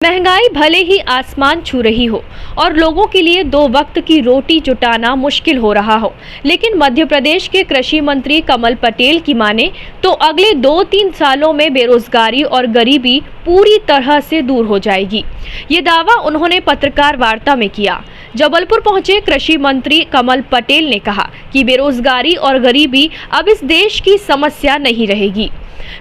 महंगाई भले ही आसमान छू रही हो और लोगों के लिए दो वक्त की रोटी जुटाना मुश्किल हो रहा हो, लेकिन मध्य प्रदेश के कृषि मंत्री कमल पटेल की माने तो अगले 2-3 सालों में बेरोजगारी और गरीबी पूरी तरह से दूर हो जाएगी। ये दावा उन्होंने पत्रकार वार्ता में किया। जबलपुर पहुंचे कृषि मंत्री कमल पटेल ने कहा कि बेरोजगारी और गरीबी अब इस देश की समस्या नहीं रहेगी।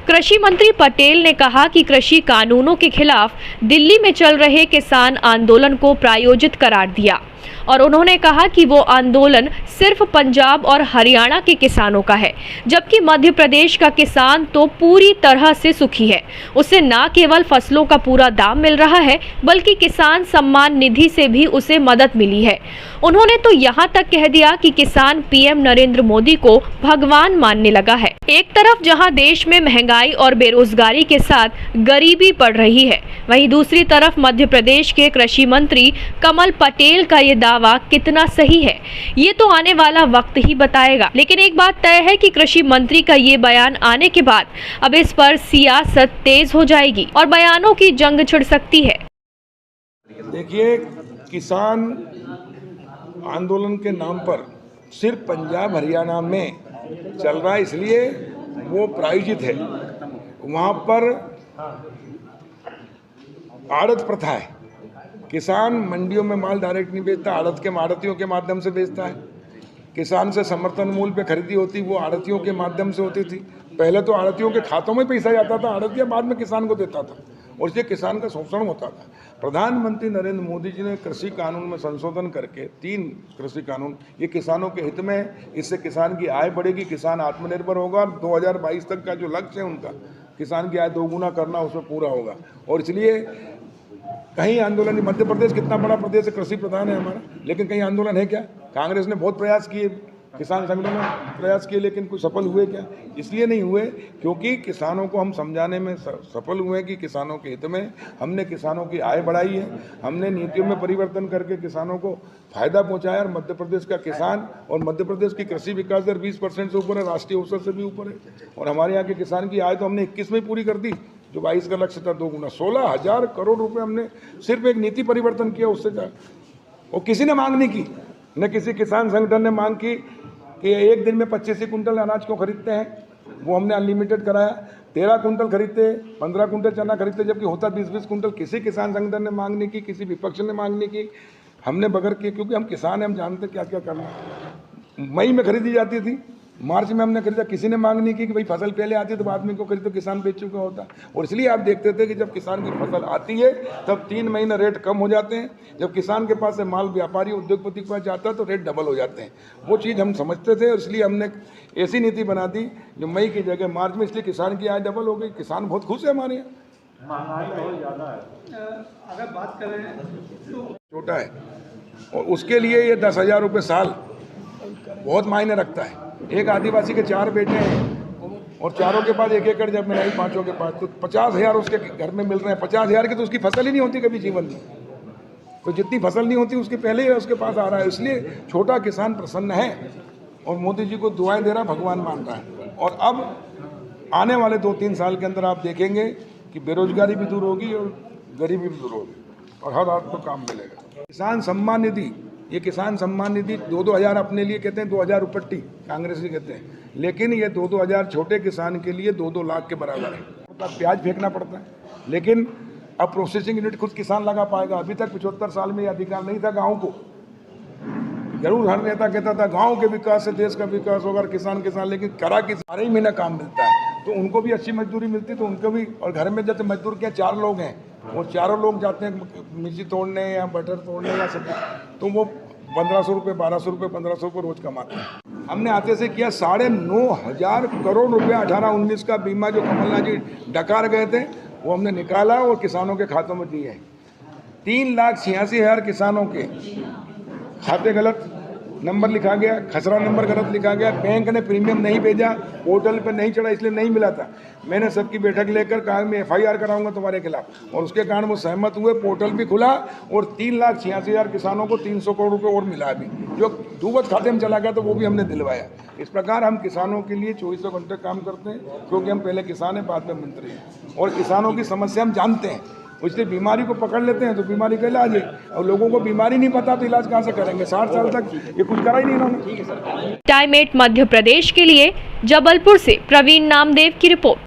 कृषि मंत्री पटेल ने कहा कि कृषि कानूनों के खिलाफ दिल्ली में चल रहे किसान आंदोलन को प्रायोजित करार दिया और उन्होंने कहा कि वो आंदोलन सिर्फ पंजाब और हरियाणा के किसानों का है, जबकि मध्य प्रदेश का किसान तो पूरी तरह से सुखी है। उसे न केवल फसलों का पूरा दाम मिल रहा है, बल्कि किसान सम्मान निधि से भी उसे मदद मिली है। उन्होंने तो यहाँ तक कह दिया कि किसान पीएम नरेंद्र मोदी को भगवान मानने लगा है। एक तरफ जहाँ देश में महंगाई और बेरोजगारी के साथ गरीबी बढ़ रही है, वहीं दूसरी तरफ मध्य प्रदेश के कृषि मंत्री कमल पटेल का ये दावा कितना सही है, ये तो आने वाला वक्त ही बताएगा। लेकिन एक बात तय है कि कृषि मंत्री का ये बयान आने के बाद अब इस पर सियासत तेज हो जाएगी और बयानों की जंग छिड़ सकती है। देखिए, किसान आंदोलन के नाम पर सिर्फ पंजाब हरियाणा में चल रहा है, इसलिए वो प्रायोजित है। वहाँ पर आड़त प्रथा है। किसान मंडियों में माल डायरेक्ट नहीं बेचता, आड़तियों के माध्यम से बेचता है। किसान से समर्थन मूल्य पे खरीदी होती, वो आड़तियों के माध्यम से होती थी। पहले तो आड़तियों के खातों में पैसा जाता था, आड़तिया बाद में किसान को देता था और इसलिए किसान का शोषण होता था। प्रधानमंत्री नरेंद्र मोदी जी ने कृषि कानून में संशोधन करके 3 कृषि कानून, ये किसानों के हित में, इससे किसान की आय बढ़ेगी, किसान आत्मनिर्भर होगा और 2022 तक का जो लक्ष्य है उनका, किसान की आय 2 गुना करना, उसमें पूरा होगा। और इसलिए कहीं आंदोलन, मध्य प्रदेश कितना बड़ा प्रदेश है, कृषि प्रधान है हमारा, लेकिन कहीं आंदोलन है क्या? कांग्रेस ने बहुत प्रयास किए, किसान संगठन ने प्रयास किए, लेकिन कुछ सफल हुए क्या? इसलिए नहीं हुए क्योंकि किसानों को हम समझाने में सफल हुए कि किसानों के हित में हमने किसानों की आय बढ़ाई है, हमने नीतियों में परिवर्तन करके किसानों को फायदा पहुंचाया। और मध्य प्रदेश का किसान और मध्य प्रदेश की कृषि विकास दर 20% से ऊपर है, राष्ट्रीय औसत से भी ऊपर है। और हमारे यहाँ के किसान की आय तो हमने 21 में पूरी कर दी, जो 22 का लक्ष्य था 2 गुना। 16,000 करोड़ रुपए हमने सिर्फ एक नीति परिवर्तन किया, उससे और किसी ने मांग नहीं की, न किसी किसान संगठन ने मांग की कि एक दिन में 25 कुंटल अनाज क्यों खरीदते हैं, वो हमने अनलिमिटेड कराया। 13 कुंटल खरीदते, 15 कुंटल चना खरीदते, जबकि होता 20-20 कुंटल। किसी किसान संगठन ने मांग नहीं की, किसी विपक्ष ने मांग नहीं की, हमने बगैर किए, क्योंकि हम किसान हैं, हम जानते क्या क्या करना। मई में खरीदी जाती थी, मार्च में हमने खरीदा, किसी ने मांग नहीं की कि भाई फसल पहले आती है तो बाद में को खरीदो, किसान बेच चुका होता। और इसलिए आप देखते थे कि जब किसान की फसल आती है तब 3 महीने रेट कम हो जाते हैं, जब किसान के पास से माल व्यापारी उद्योगपति के पास जाता है तो रेट डबल हो जाते हैं। वो चीज़ हम समझते थे और इसलिए हमने ऐसी नीति बना दी जो मई की जगह मार्च में, इसलिए किसान की आय डबल हो गई। किसान बहुत खुश है हमारे यहाँ। महंगाई बहुत ज़्यादा है, अगर बात करें तो छोटा है और उसके लिए ये 10,000 रुपये साल बहुत मायने रखता है। एक आदिवासी के 4 बेटे हैं और चारों के पास 1 एकड़ जब मिलाई, 5 के पास, तो 50,000 उसके घर में मिल रहे हैं। 50,000 की तो उसकी फसल ही नहीं होती कभी जीवन में, तो जितनी फसल नहीं होती उसके पहले ही उसके पास आ रहा है। इसलिए छोटा किसान प्रसन्न है और मोदी जी को दुआएं दे रहा, भगवान मान रहा है। और अब आने वाले 2-3 साल के अंदर आप देखेंगे कि बेरोजगारी भी दूर होगी और गरीबी भी दूर होगी और हर आदमी को काम मिलेगा। किसान सम्मान निधि, ये किसान सम्मान निधि 2-2 हज़ार अपने लिए कहते हैं, 2,000 उपट्टी कांग्रेस ही कहते हैं, लेकिन ये 2-2 हज़ार छोटे किसान के लिए 2-2 लाख के बराबर है। प्याज फेंकना पड़ता है, लेकिन अब प्रोसेसिंग यूनिट खुद किसान लगा पाएगा। अभी तक 75 साल में ये अधिकार नहीं था गाँव को। जरूर हर नेता कहता था गाँव के विकास से देश का विकास होगा, किसान, लेकिन करा कि 12 महीना काम मिलता है तो उनको भी अच्छी मजदूरी मिलती, तो उनको भी। और घर में जैसे मजदूर के 4 लोग हैं और चारों लोग जाते हैं मिर्ची तोड़ने या बटर तोड़ने या सब, तो वो 1,500 रुपये, 1,200 रुपये, 1,500 रुपये रोज कमाते हैं। हमने आते से किया 9,500 करोड़ रुपये 18-19 का बीमा जो कमलनाथ जी डकार गए थे, वो हमने निकाला और किसानों के खातों में दिए हैं। 3,86,000 किसानों के खाते गलत नंबर लिखा गया, खसरा नंबर गलत लिखा गया, बैंक ने प्रीमियम नहीं भेजा, पोर्टल पे नहीं चढ़ा, इसलिए नहीं मिला था। मैंने सबकी बैठक लेकर कहा मैं FIR कराऊंगा तुम्हारे खिलाफ, और उसके कारण वो सहमत हुए, पोर्टल भी खुला और 3,86,000 किसानों को 300 करोड़ रुपये और मिला। अभी जो डूबत खाते में चला गया तो वो भी हमने दिलवाया। इस प्रकार हम किसानों के लिए 24 घंटे काम करते हैं, क्योंकि हम पहले किसान हैं, बाद में मंत्री हैं और किसानों की समस्या हम जानते हैं। इसलिए बीमारी को पकड़ लेते हैं तो बीमारी का इलाज है, और लोगों को बीमारी नहीं पता तो इलाज कहाँ से करेंगे? 60 साल तक ये कुछ करा ही नहीं इन्होंने। टाइम 8 मध्य प्रदेश के लिए जबलपुर से प्रवीण नामदेव की रिपोर्ट।